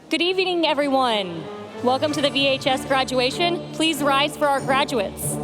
Good evening, everyone. Welcome to the VHS graduation. Please rise for our graduates.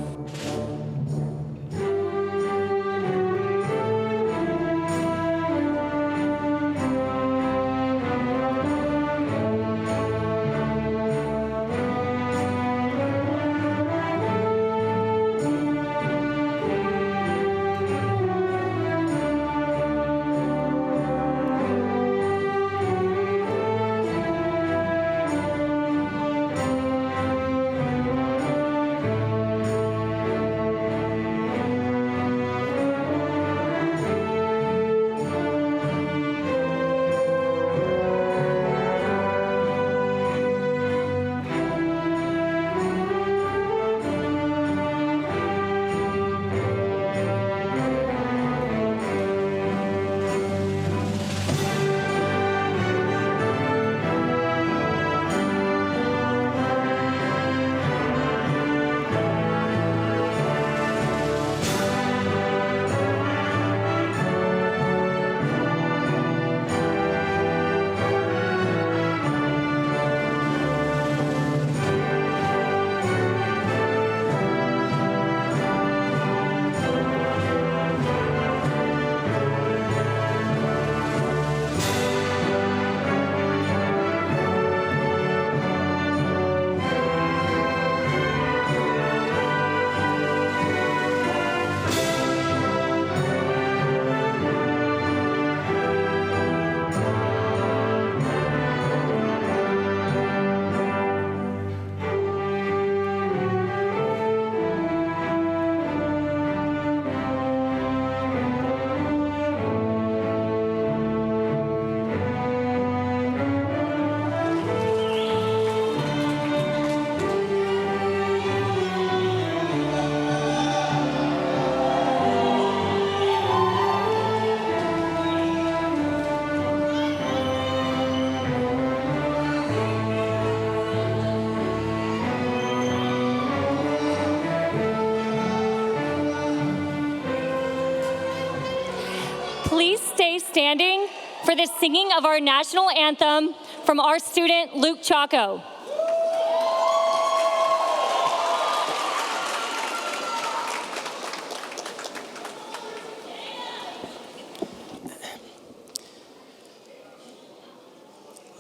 Please stay standing for the singing of our national anthem from our student, Luke Chaco.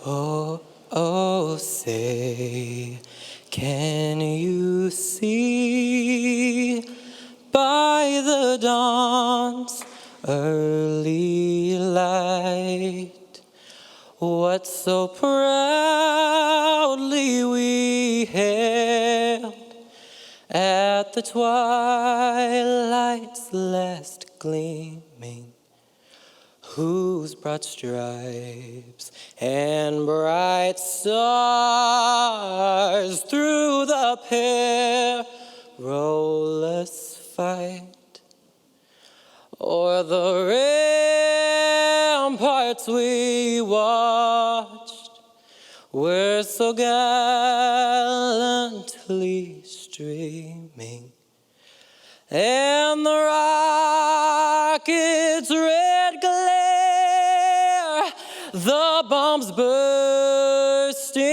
Oh, oh, say, can you see by the dawn's early light what so proudly we hailed at the twilight's last gleaming, whose broad stripes and bright stars through the perilous fight o'er the ramparts we watched were so gallantly streaming, and the rocket's red glare, the bombs bursting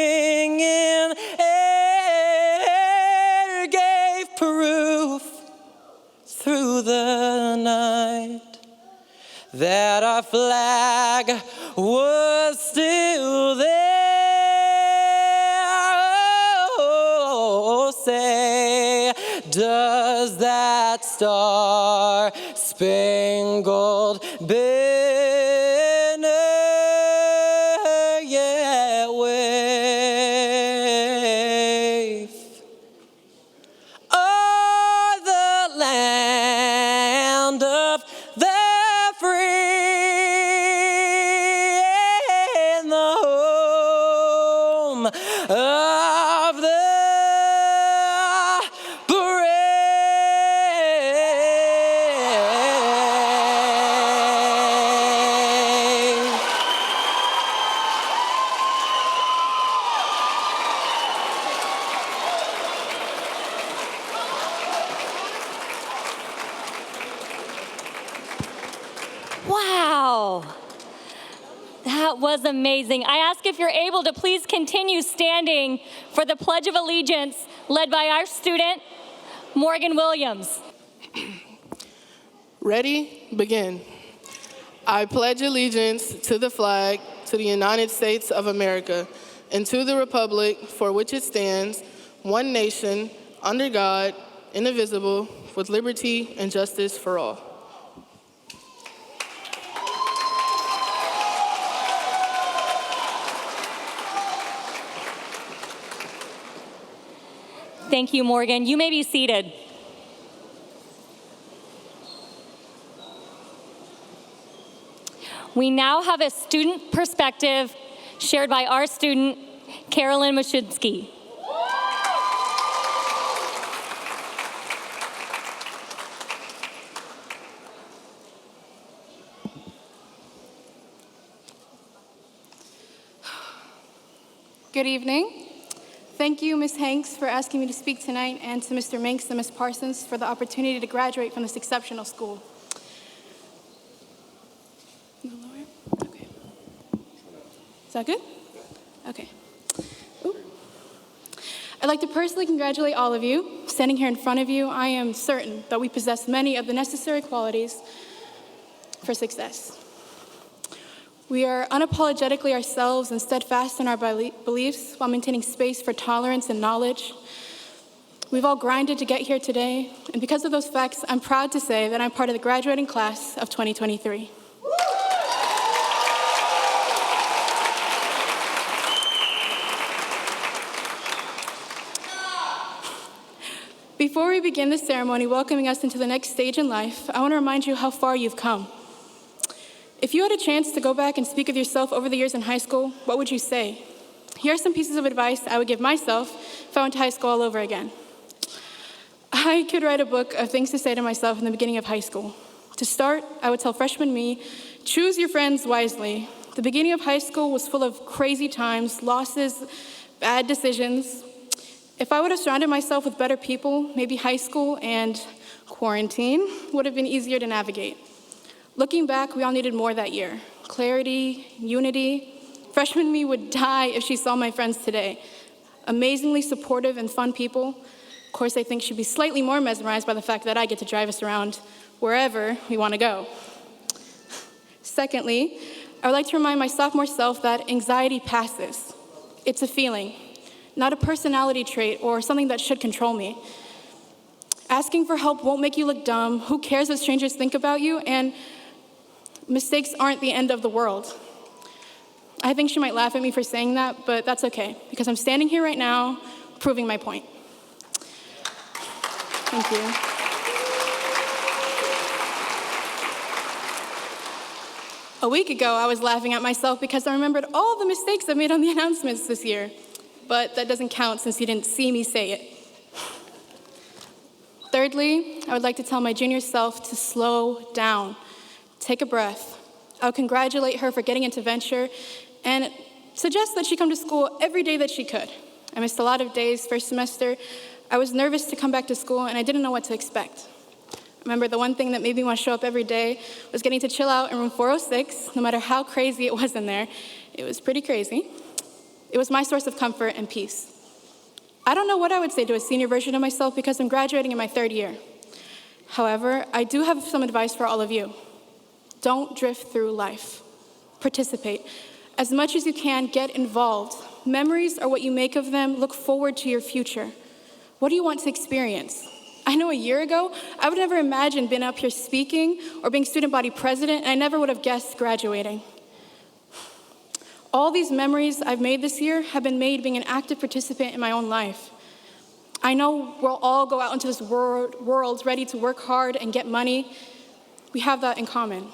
in air, gave proof through the night that our flag was still there. Oh, say, does that star-spangled banner yet wave o'er the land of the free and the home of the was amazing. I ask if you're able to please continue standing for the Pledge of Allegiance led by our student, Morgan Williams. Ready? Begin. I pledge allegiance to the flag, to the United States of America, and to the republic for which it stands, one nation, under God, indivisible, with liberty and justice for all. Thank you, Morgan. You may be seated. We now have a student perspective shared by our student, Carolyn Mashinsky. Good evening. Thank you, Ms. Hanks, for asking me to speak tonight, and to Mr. Minks and Ms. Parsons for the opportunity to graduate from this exceptional school. Okay. Is that good? Okay. Ooh. I'd like to personally congratulate all of you. Standing here in front of you, I am certain that we possess many of the necessary qualities for success. We are unapologetically ourselves and steadfast in our beliefs while maintaining space for tolerance and knowledge. We've all grinded to get here today, and because of those facts, I'm proud to say that I'm part of the graduating class of 2023. Before we begin this ceremony welcoming us into the next stage in life, I want to remind you how far you've come. If you had a chance to go back and speak of yourself over the years in high school, what would you say? Here are some pieces of advice I would give myself if I went to high school all over again. I could write a book of things to say to myself in the beginning of high school. To start, I would tell freshman me, choose your friends wisely. The beginning of high school was full of crazy times, losses, bad decisions. If I would have surrounded myself with better people, maybe high school and quarantine would have been easier to navigate. Looking back, we all needed more that year. Clarity, unity. Freshman me would die if she saw my friends today. Amazingly supportive and fun people. Of course, I think she'd be slightly more mesmerized by the fact that I get to drive us around wherever we want to go. Secondly, I would like to remind my sophomore self that anxiety passes. It's a feeling, not a personality trait or something that should control me. Asking for help won't make you look dumb. Who cares what strangers think about you? And mistakes aren't the end of the world. I think she might laugh at me for saying that, but that's okay, because I'm standing here right now proving my point. Thank you. A week ago, I was laughing at myself because I remembered all the mistakes I made on the announcements this year, but that doesn't count since you didn't see me say it. Thirdly, I would like to tell my junior self to slow down. Take a breath. I would congratulate her for getting into venture and suggest that she come to school every day that she could. I missed a lot of days first semester. I was nervous to come back to school and I didn't know what to expect. I remember the one thing that made me want to show up every day was getting to chill out in room 406, no matter how crazy it was in there. It was pretty crazy. It was my source of comfort and peace. I don't know what I would say to a senior version of myself because I'm graduating in my third year. However, I do have some advice for all of you. Don't drift through life. Participate. As much as you can, get involved. Memories are what you make of them. Look forward to your future. What do you want to experience? I know a year ago, I would never imagine being up here speaking or being student body president, and I never would have guessed graduating. All these memories I've made this year have been made being an active participant in my own life. I know we'll all go out into this world ready to work hard and get money. We have that in common.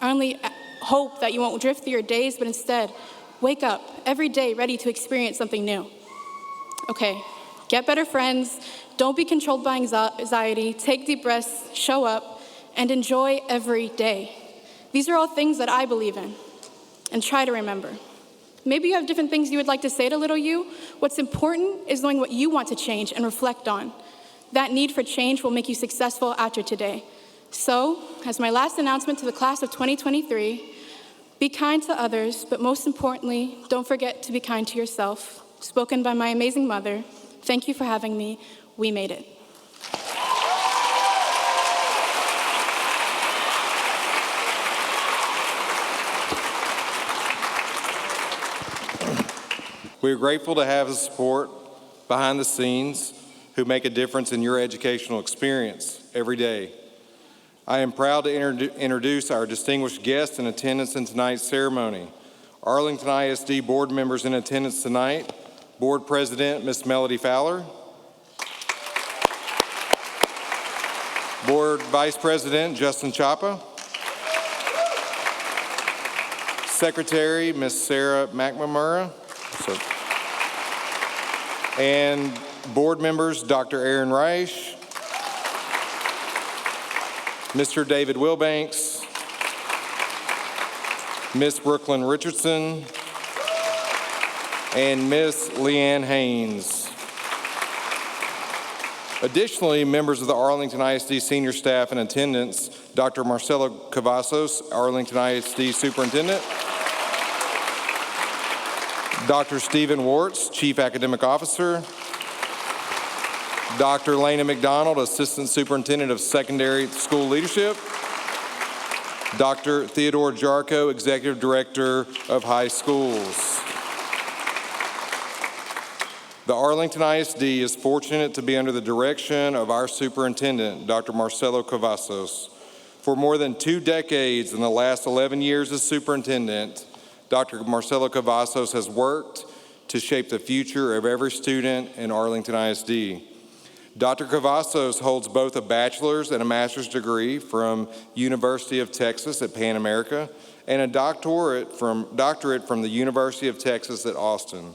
I only hope that you won't drift through your days, but instead, wake up every day ready to experience something new. Okay, get better friends, don't be controlled by anxiety, take deep breaths, show up, and enjoy every day. These are all things that I believe in, and try to remember. Maybe you have different things you would like to say to little you. What's important is knowing what you want to change and reflect on. That need for change will make you successful after today. So, as my last announcement to the class of 2023, Be kind to others, but most importantly, don't forget to be kind to yourself. Spoken by my amazing mother. Thank you for having me. We made it. We are grateful to have the support behind the scenes who make a difference in your educational experience every day. I am proud to introduce our distinguished guests in attendance in tonight's ceremony. Arlington ISD board members in attendance tonight, Board President, Ms. Melody Fowler, Board Vice President, Justin Chapa, Secretary, Ms. Sarah McNamara, and board members, Dr. Aaron Reich, Mr. David Wilbanks, Ms. Brooklyn Richardson, and Ms. Leanne Haynes. Additionally, members of the Arlington ISD senior staff in attendance, Dr. Marcelo Cavazos, Arlington ISD Superintendent, Dr. Stephen Wartz, Chief Academic Officer, Dr. Lena McDonald, Assistant Superintendent of Secondary School Leadership, Dr. Theodore Jarko, Executive Director of High Schools. The Arlington ISD is fortunate to be under the direction of our superintendent, Dr. Marcelo Cavazos. For more than 2 decades, in the last 11 years as superintendent, Dr. Marcelo Cavazos has worked to shape the future of every student in Arlington ISD. Dr. Cavazos holds both a bachelor's and a master's degree from University of Texas at Pan America and a doctorate from the University of Texas at Austin.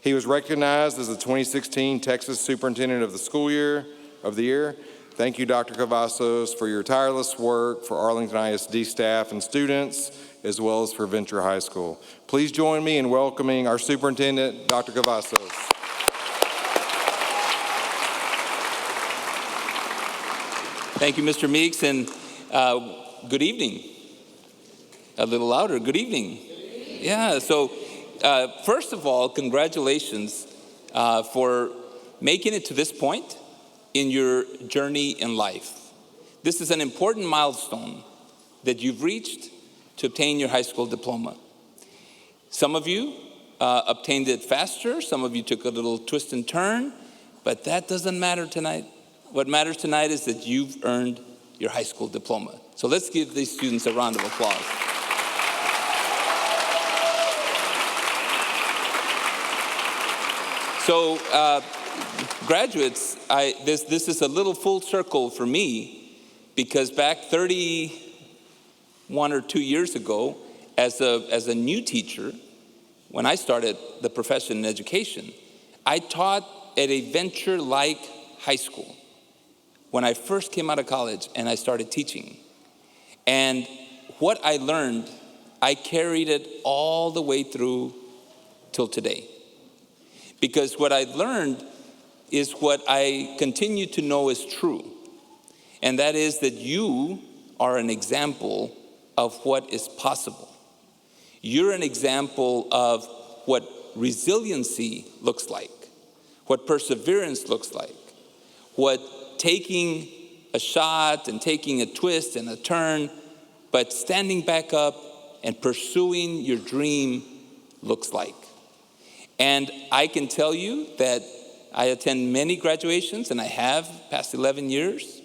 He was recognized as the 2016 Texas Superintendent of the Year. Thank you, Dr. Cavazos, for your tireless work for Arlington ISD staff and students, as well as for Venture High School. Please join me in welcoming our superintendent, Dr. Cavazos. Thank you, Mr. Meeks, and good evening. A little louder, good evening. Yeah, so first of all, congratulations for making it to this point in your journey in life. This is an important milestone that you've reached to obtain your high school diploma. Some of you obtained it faster, some of you took a little twist and turn, but that doesn't matter tonight. What matters tonight is that you've earned your high school diploma. So let's give these students a round of applause. So graduates, this is a little full circle for me, because back 31 or 2 years ago, as a new teacher, when I started the profession in education, I taught at a venture-like high school when I first came out of college and I started teaching. And what I learned, I carried it all the way through till today. Because what I learned is what I continue to know is true. And that is that you are an example of what is possible. You're an example of what resiliency looks like, what perseverance looks like, what taking a shot and taking a twist and a turn, but standing back up and pursuing your dream looks like. And I can tell you that I attend many graduations, and I have past 11 years.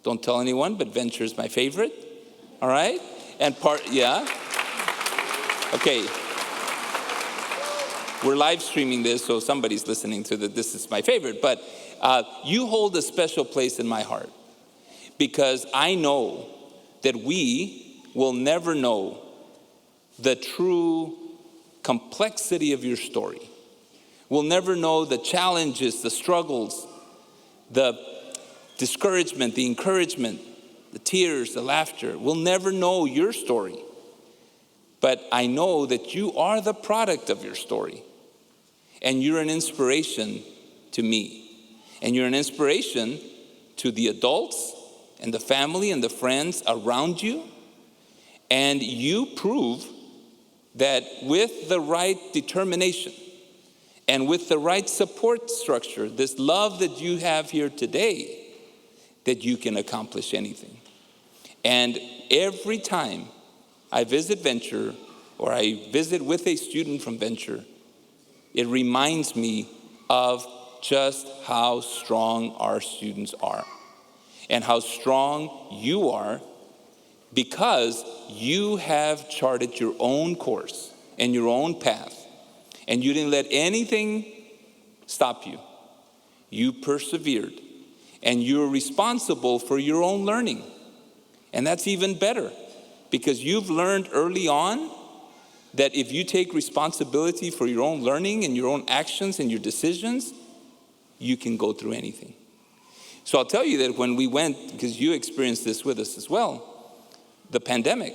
Don't tell anyone, but Venture is my favorite, all right? And yeah? Okay. We're live streaming this, so somebody's listening to this is my favorite, but you hold a special place in my heart, because I know that we will never know the true complexity of your story. We'll never know the challenges, the struggles, the discouragement, the encouragement, the tears, the laughter. We'll never know your story. But I know that you are the product of your story. And you're an inspiration to me. And you're an inspiration to the adults and the family and the friends around you. And you prove that with the right determination and with the right support structure, this love that you have here today, that you can accomplish anything. And every time I visit Venture or I visit with a student from Venture, it reminds me of just how strong our students are and how strong you are, because you have charted your own course and your own path, and you didn't let anything stop you. You persevered, and you're responsible for your own learning. And that's even better, because you've learned early on that if you take responsibility for your own learning and your own actions and your decisions, you can go through anything. So I'll tell you that when we went, because you experienced this with us as well, the pandemic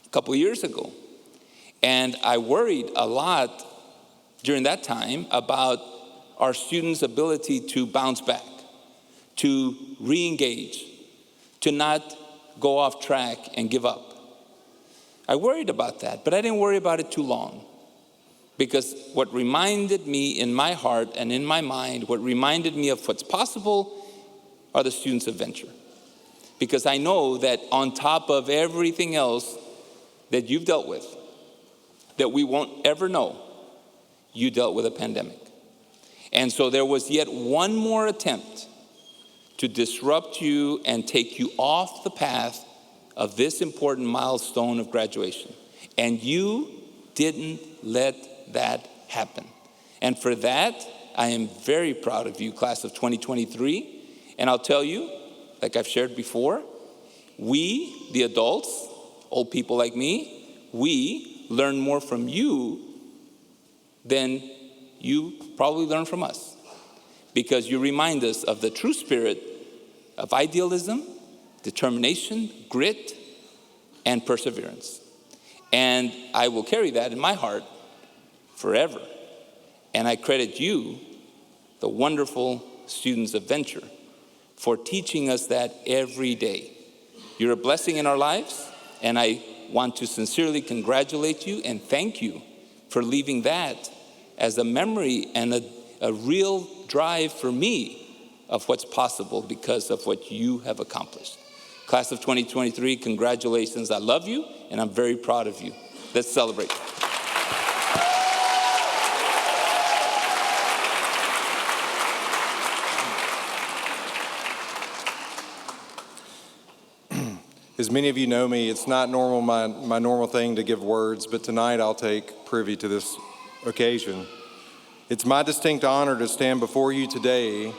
a couple years ago. And I worried a lot during that time about our students' ability to bounce back, to re-engage, to not go off track and give up. I worried about that, but I didn't worry about it too long, because what reminded me in my heart and in my mind, what reminded me of what's possible are the students of Venture. Because I know that on top of everything else that you've dealt with, that we won't ever know, you dealt with a pandemic. And so there was yet one more attempt to disrupt you and take you off the path of this important milestone of graduation. And you didn't let that happen. And for that, I am very proud of you, class of 2023. And I'll tell you, like I've shared before, we, the adults, old people like me, we learn more from you than you probably learn from us, because you remind us of the true spirit of idealism, determination, grit, and perseverance. And I will carry that in my heart forever. And I credit you, the wonderful students of Venture, for teaching us that every day. You're a blessing in our lives, and I want to sincerely congratulate you and thank you for leaving that as a memory and a real drive for me of what's possible because of what you have accomplished. Class of 2023, congratulations. I love you, and I'm very proud of you. Let's celebrate. As many of you know me, it's not normal, my normal thing to give words, but tonight I'll take privy to this occasion. It's my distinct honor to stand before you today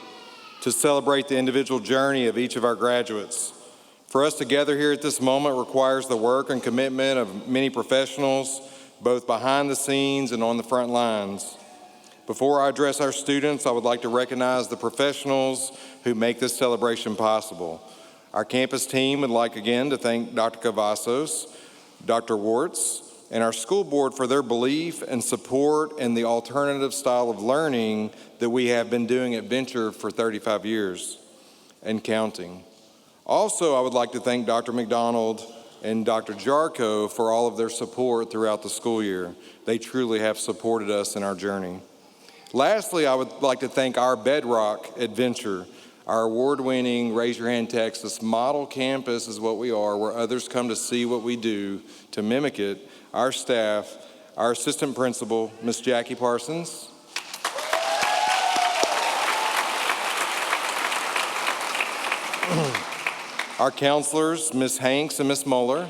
to celebrate the individual journey of each of our graduates. For us to gather here at this moment requires the work and commitment of many professionals, both behind the scenes and on the front lines. Before I address our students, I would like to recognize the professionals who make this celebration possible. Our campus team would like again to thank Dr. Cavazos, Dr. Wartz, and our school board for their belief and support in the alternative style of learning that we have been doing at Venture for 35 years and counting. Also, I would like to thank Dr. McDonald and Dr. Jarko for all of their support throughout the school year. They truly have supported us in our journey. Lastly, I would like to thank our bedrock at Venture. Our award-winning Raise Your Hand Texas model campus is what we are, where others come to see what we do to mimic it. Our staff, our assistant principal, Miss Jackie Parsons. Our counselors, Miss Hanks and Miss Moeller.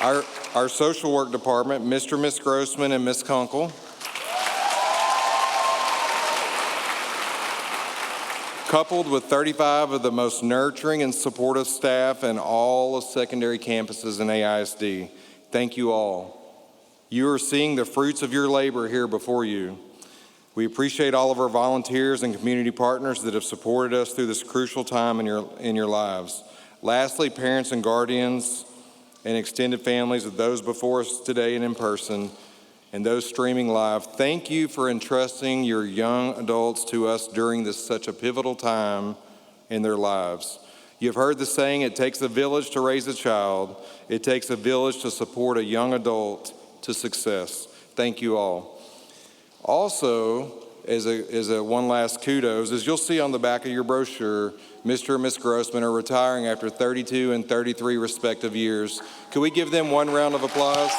Our social work department, Mr. and Miss Grossman and Miss Kunkel. Coupled with 35 of the most nurturing and supportive staff in all of secondary campuses in AISD. Thank you all. You are seeing the fruits of your labor here before you. We appreciate all of our volunteers and community partners that have supported us through this crucial time in your lives. Lastly, parents and guardians and extended families of those before us today and in person, and those streaming live, thank you for entrusting your young adults to us during such a pivotal time in their lives. You've heard the saying, it takes a village to raise a child. It takes a village to support a young adult to success. Thank you all. Also, as a one last kudos, as you'll see on the back of your brochure, Mr. and Ms. Grossman are retiring after 32 and 33 respective years. Could we give them one round of applause?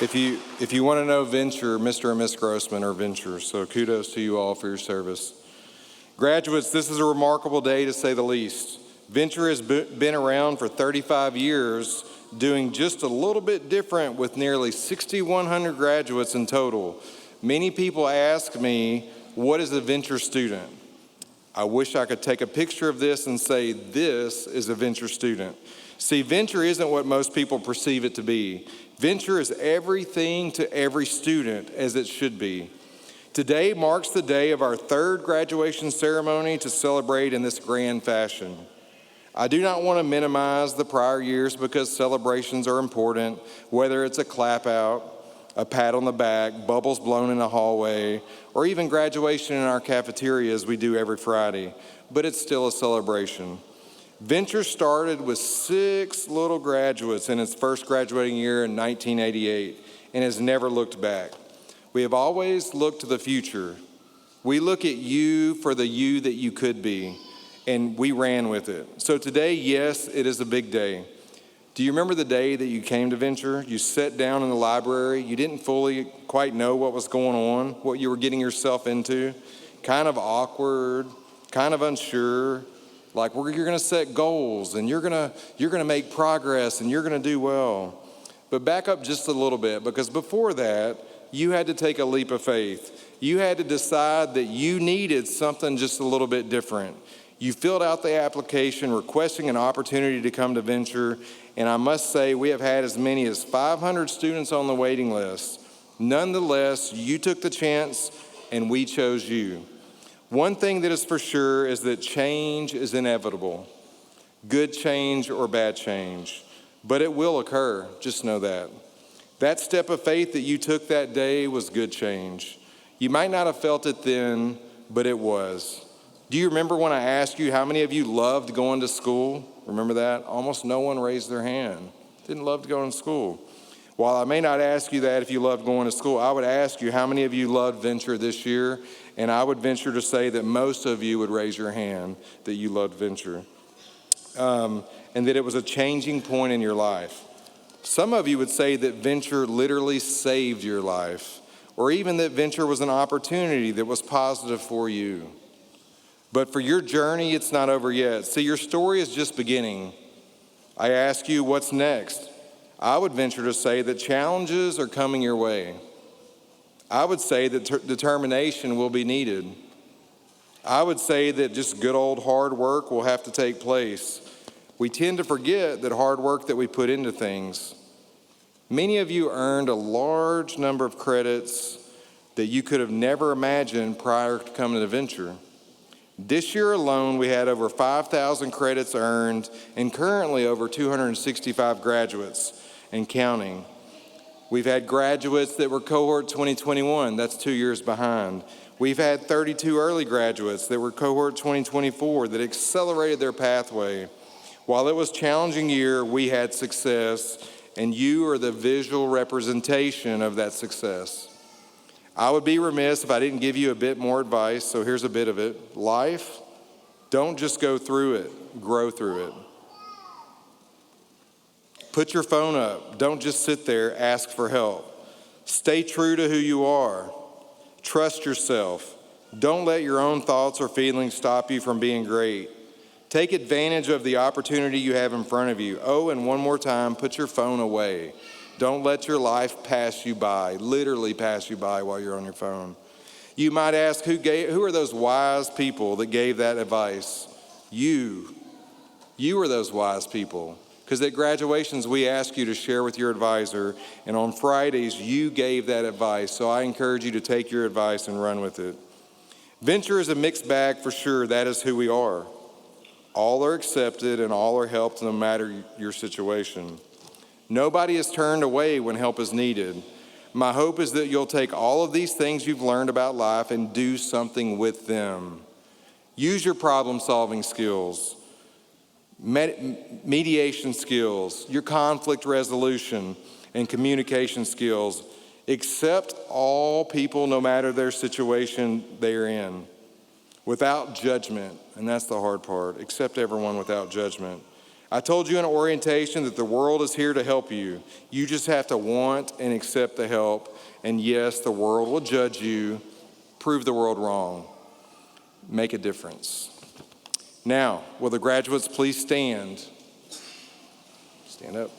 If you want to know Venture, Mr. and Ms. Grossman are Venture, so kudos to you all for your service. Graduates, this is a remarkable day to say the least. Venture has been around for 35 years, doing just a little bit different with nearly 6,100 graduates in total. Many people ask me, what is a Venture student? I wish I could take a picture of this and say, this is a Venture student. See, Venture isn't what most people perceive it to be. Venture is everything to every student, as it should be. Today marks the day of our third graduation ceremony to celebrate in this grand fashion. I do not want to minimize the prior years because celebrations are important, whether it's a clap out, a pat on the back, bubbles blown in a hallway, or even graduation in our cafeteria as we do every Friday, but it's still a celebration. Venture started with 6 little graduates in its first graduating year in 1988 and has never looked back. We have always looked to the future. We look at you for the you that you could be, and we ran with it. So today, yes, it is a big day. Do you remember the day that you came to Venture? You sat down in the library. You didn't fully quite know what was going on, what you were getting yourself into. Kind of awkward, kind of unsure. Like you're going to set goals, and you're going to make progress, and you're going to do well. But back up just a little bit, because before that, you had to take a leap of faith. You had to decide that you needed something just a little bit different. You filled out the application requesting an opportunity to come to Venture, and I must say we have had as many as 500 students on the waiting list. Nonetheless, you took the chance, and we chose you. One thing that is for sure is that change is inevitable, good change or bad change, but it will occur, just know that. That step of faith that you took that day was good change. You might not have felt it then, but it was. Do you remember when I asked you how many of you loved going to school? Remember that? Almost no one raised their hand. Didn't love going to school. While I may not ask you that if you loved going to school, I would ask you how many of you loved Venture this year, and I would venture to say that most of you would raise your hand that you loved Venture, and that it was a changing point in your life. Some of you would say that Venture literally saved your life, or even that Venture was an opportunity that was positive for you. But for your journey, it's not over yet. See, your story is just beginning. I ask you, what's next? I would venture to say that challenges are coming your way. I would say that determination will be needed. I would say that just good old hard work will have to take place. We tend to forget that hard work that we put into things. Many of you earned a large number of credits that you could have never imagined prior to coming to Venture. This year alone, we had over 5,000 credits earned and currently over 265 graduates and counting. We've had graduates that were cohort 2021, that's 2 years behind. We've had 32 early graduates that were cohort 2024 that accelerated their pathway. While it was a challenging year, we had success, and you are the visual representation of that success. I would be remiss if I didn't give you a bit more advice, so here's a bit of it. Life, don't just go through it, grow through it. Put your phone up. Don't just sit there, ask for help. Stay true to who you are. Trust yourself. Don't let your own thoughts or feelings stop you from being great. Take advantage of the opportunity you have in front of you. Oh, and one more time, put your phone away. Don't let your life pass you by, literally pass you by while you're on your phone. You might ask, who are those wise people that gave that advice? You are those wise people. Because at graduations, we ask you to share with your advisor, and on Fridays, you gave that advice. So I encourage you to take your advice and run with it. Venture is a mixed bag for sure. That is who we are. All are accepted and all are helped no matter your situation. Nobody is turned away when help is needed. My hope is that you'll take all of these things you've learned about life and do something with them. Use your problem-solving skills, mediation skills, your conflict resolution, and communication skills. Accept all people, no matter their situation they're in, without judgment. And that's the hard part. Accept everyone without judgment. I told you in orientation that the world is here to help you. You just have to want and accept the help. And yes, the world will judge you. Prove the world wrong. Make a difference. Now, will the graduates please stand? Stand up.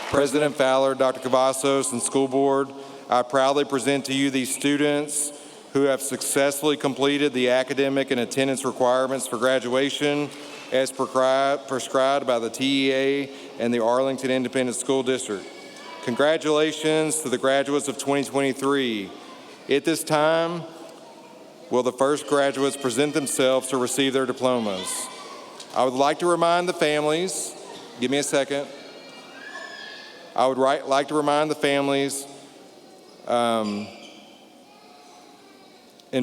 President Fowler, Dr. Cavazos, and School Board, I proudly present to you these students who have successfully completed the academic and attendance requirements for graduation as prescribed by the TEA and the Arlington Independent School District. Congratulations to the graduates of 2023. At this time, will the first graduates present themselves to receive their diplomas? I would like to remind the families, give me a second. I would like to remind the families and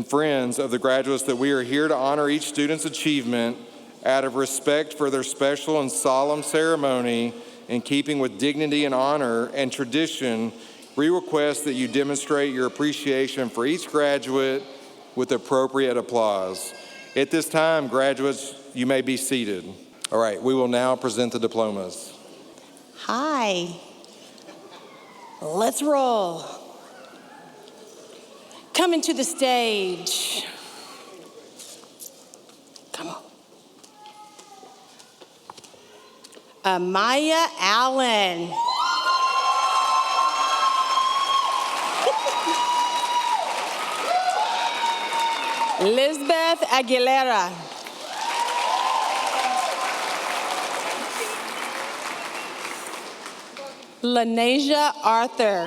friends of the graduates that we are here to honor each student's achievement out of respect for their special and solemn ceremony. In keeping with dignity and honor and tradition, we request that you demonstrate your appreciation for each graduate with appropriate applause. At this time, graduates, you may be seated. All right, we will now present the diplomas. Hi. Let's roll. Coming to the stage. Come on. Amaya Allen. Lisbeth Aguilera. Lanasia Arthur.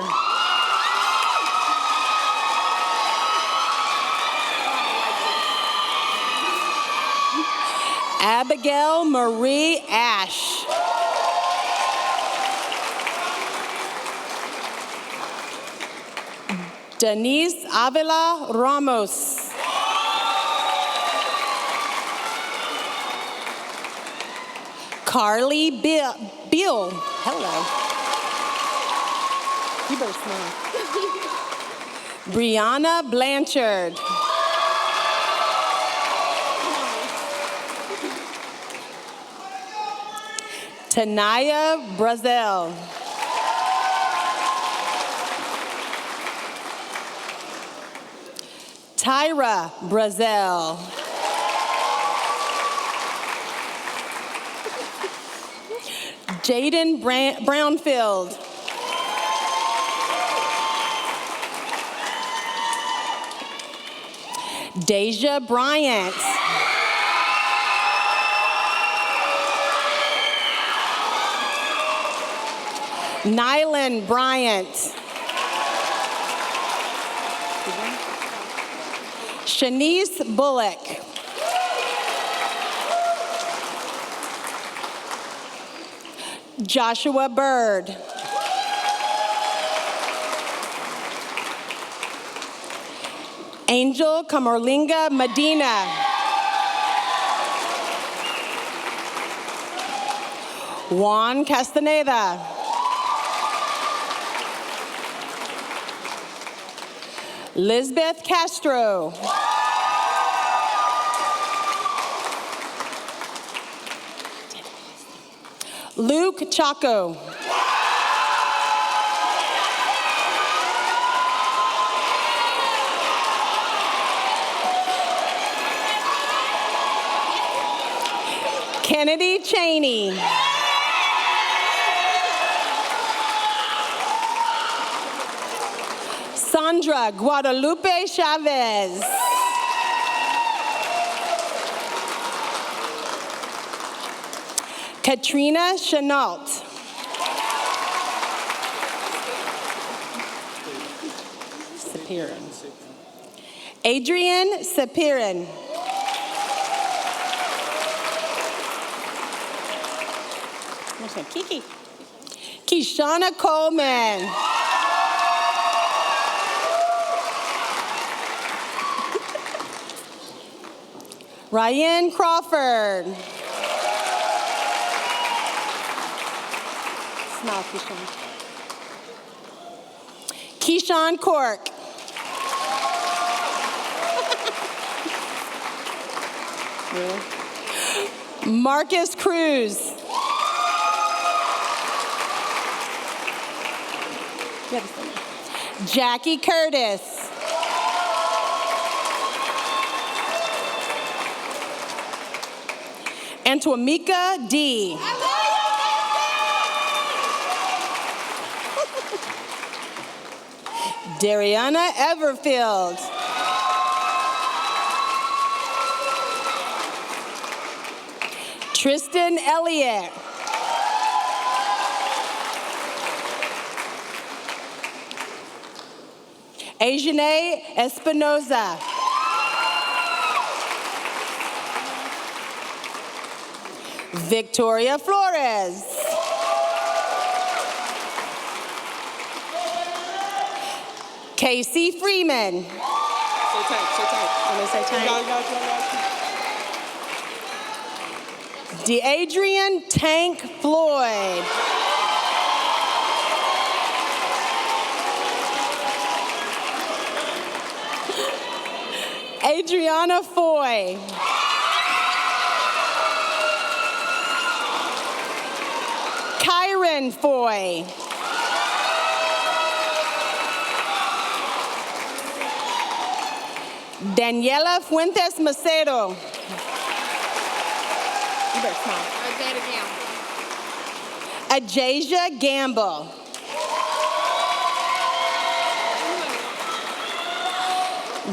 Abigail Marie Ash. Denise Avila Ramos. Carly Beal. Hello. You better smile. Brianna Blanchard. Tanaya Brazel. Tyra Brazel. Jaden Brownfield. Deja Bryant. Nylan Bryant. Shanice Bullock. Joshua Bird. Angel Camerlinga Medina. Juan Castaneda. Lisbeth Castro. Luke Chaco. Kennedy Cheney. Sandra Guadalupe Chavez. Katrina Chenault. Sapira. Adrian Sapirin. Kiki. Kishana Coleman. Ryan Crawford. Smile, Keyshawn. Keyshawn Cork. Marcus Cruz. Jackie Curtis. Antoamika D. Dariana Everfield. Tristan Elliott. Ajane Espinoza. Victoria Flores. Casey Freeman. Say tight. When they say time. You got it. DeAdrian Tank Floyd. Adriana Foy. Kyron Foy. Daniela Fuentes Macedo. You better smile. Ajasia Gamble.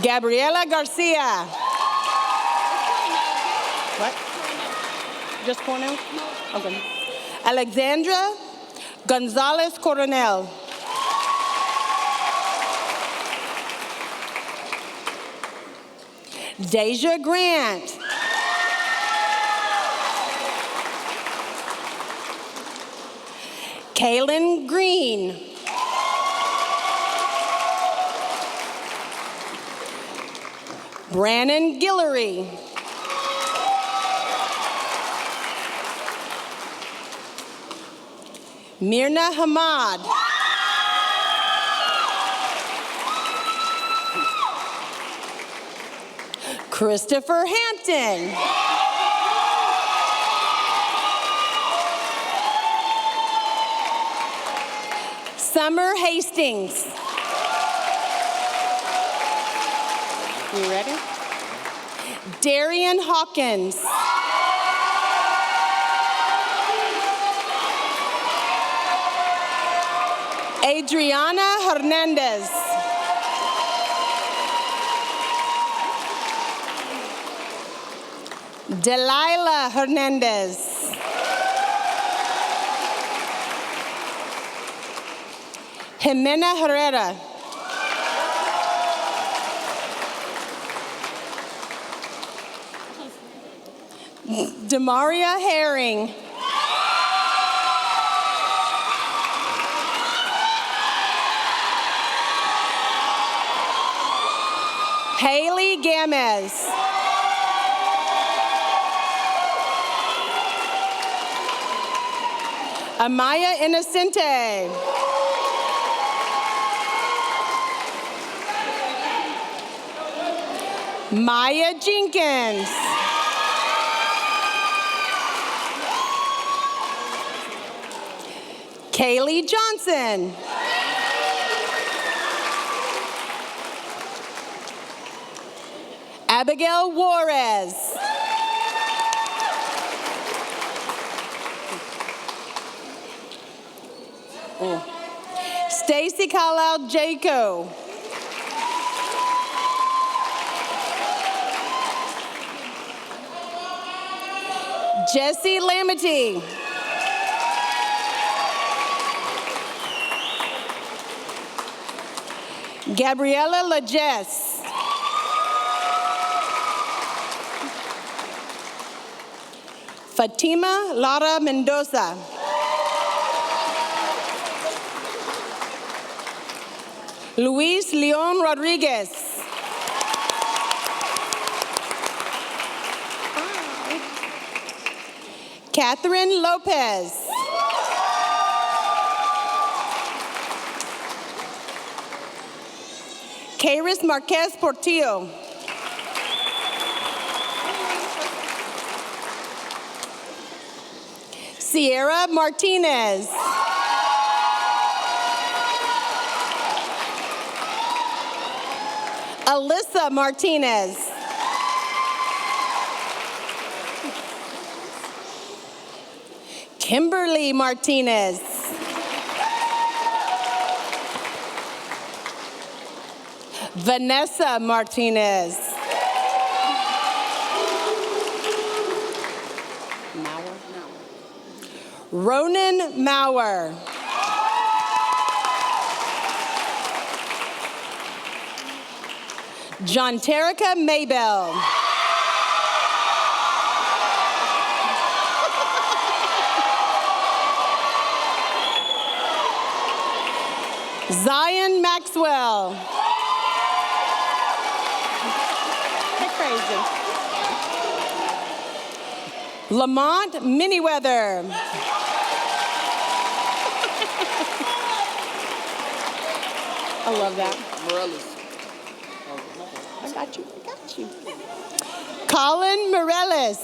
Gabriela Garcia. What? Just Cornell? Okay. Alexandra Gonzalez Coronel. Deja Grant. Kaylin Green. Brannon Guillory. Mirna Hamad. Christopher Hampton. Summer Hastings. You ready? Darian Hawkins. Adriana Hernandez. Delilah Hernandez. Jimena Herrera. Demaria Herring. Haley Gamez. Amaya Innocente. Maya Jenkins. Kaylee Johnson. Abigail Juarez. Stacy Carlisle Jaco. Jesse Lamety. Gabriella Lajess. Fatima Lara Mendoza. Luis Leon Rodriguez. Catherine Lopez. Kairis Marquez Portillo. Sierra Martinez. Alyssa Martinez. Kimberly Martinez. Vanessa Martinez. Ronan Mauer. John Terica Maybell. Zion Maxwell. They're crazy. Lamont Miniweather. I love that. Morales. I got you. I got you. Colin Morales.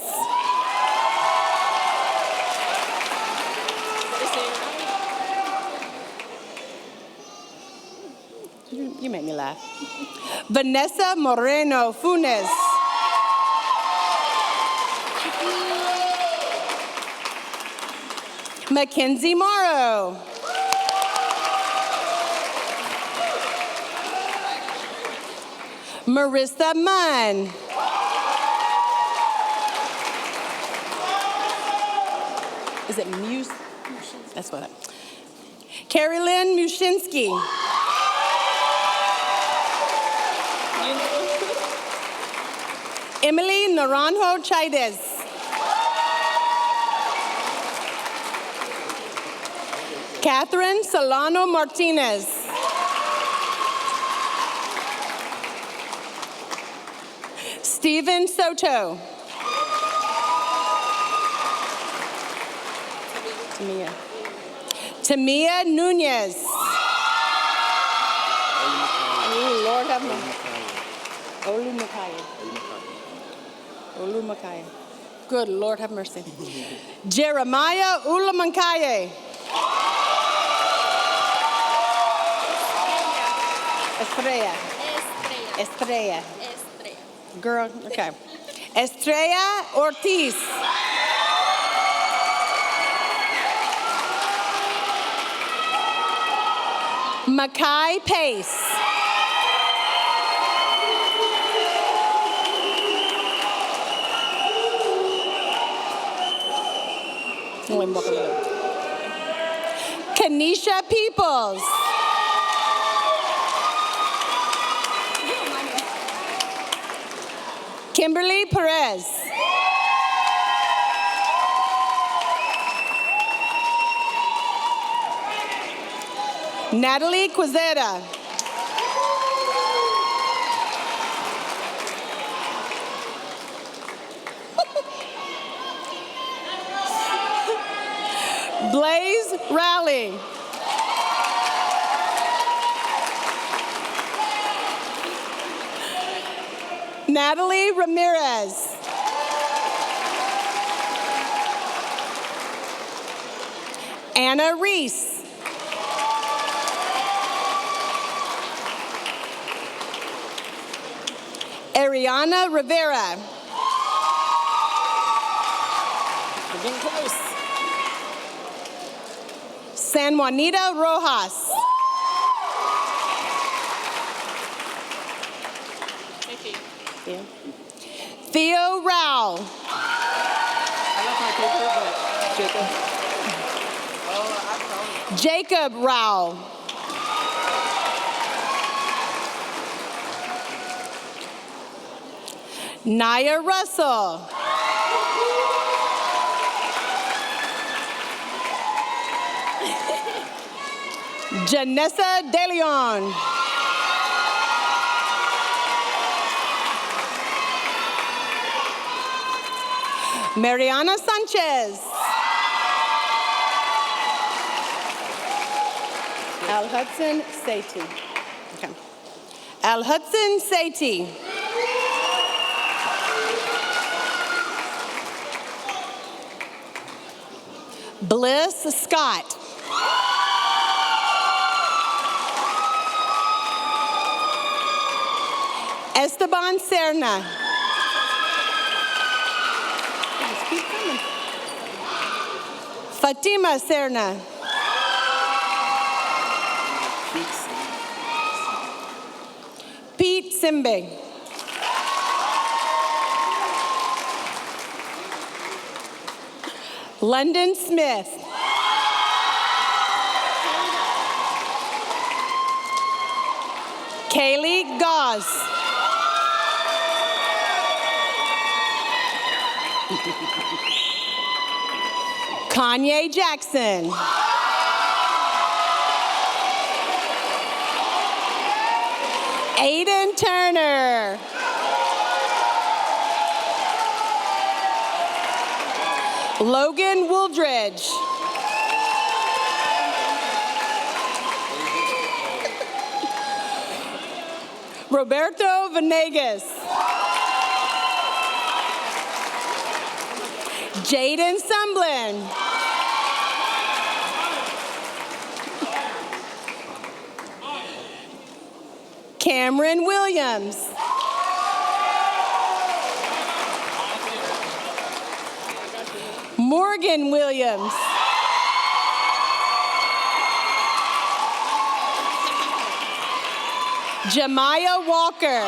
You make me laugh. Vanessa Moreno Funes. Mackenzie Morrow. Marissa Munn. Is it Muse? That's what Carrie Lynn Mushinsky. Emily Naranjo Chaides. Catherine Solano Martinez. Stephen Soto. Tamia Nunez. Oh, Lord have mercy. Olu Makaya. Good Lord have mercy. Jeremiah Ulamankaye. Estrella. Girl, okay. Estrella Ortiz. Makai Pace. Kanisha Peoples. Kimberly Perez. Natalie Quezada. Blaze Rowley. Natalie Ramirez. Anna Reese. Ariana Rivera. We're getting close. San Juanita Rojas. Yeah. Theo Rao. Jacob Rao. Naya Russell. Janessa De Leon. Mariana Sanchez. Al Hudson Satie. Okay. Al Hudson Satie. Bliss Scott. Esteban Serna. Fatima Serna. Pete Simbe. London Smith. Kaylee Goss. Kanye Jackson. Aiden Turner. Logan Wooldridge. Roberto Venegas. Jaden Sumblin. Cameron Williams. Morgan Williams. Jemiah Walker.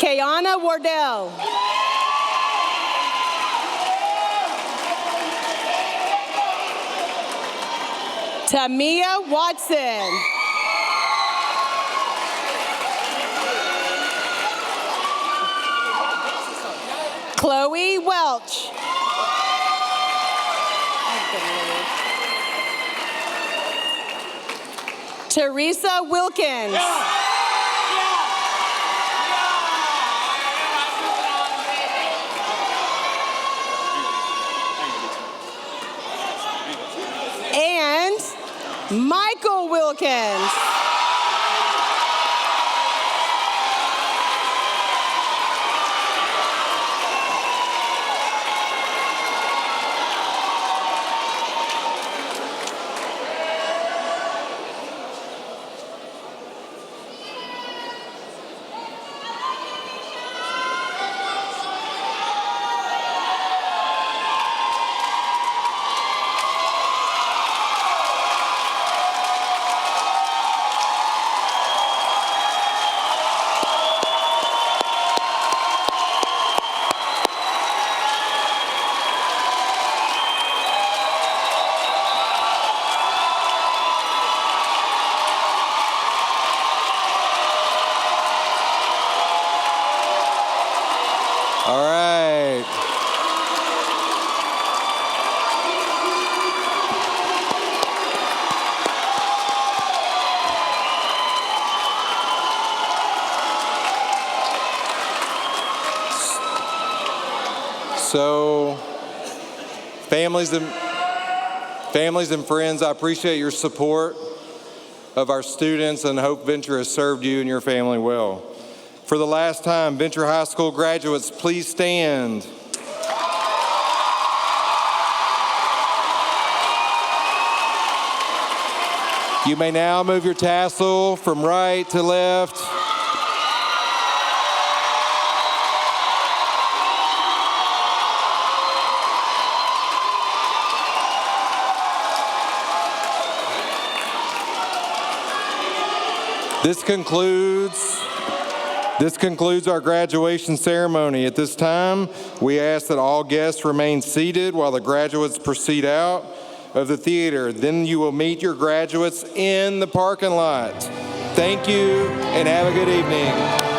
Kayana Wardell. Tamia Watson. Chloe Welch. Teresa Wilkins. And Michael Wilkins. All right. So, families and friends, I appreciate your support of our students and hope Venture has served you and your family well. For the last time, Venture High School graduates, please stand. You may now move your tassel from right to left. This concludes our graduation ceremony. At this time, we ask that all guests remain seated while the graduates proceed out of the theater. Then you will meet your graduates in the parking lot. Thank you and have a good evening.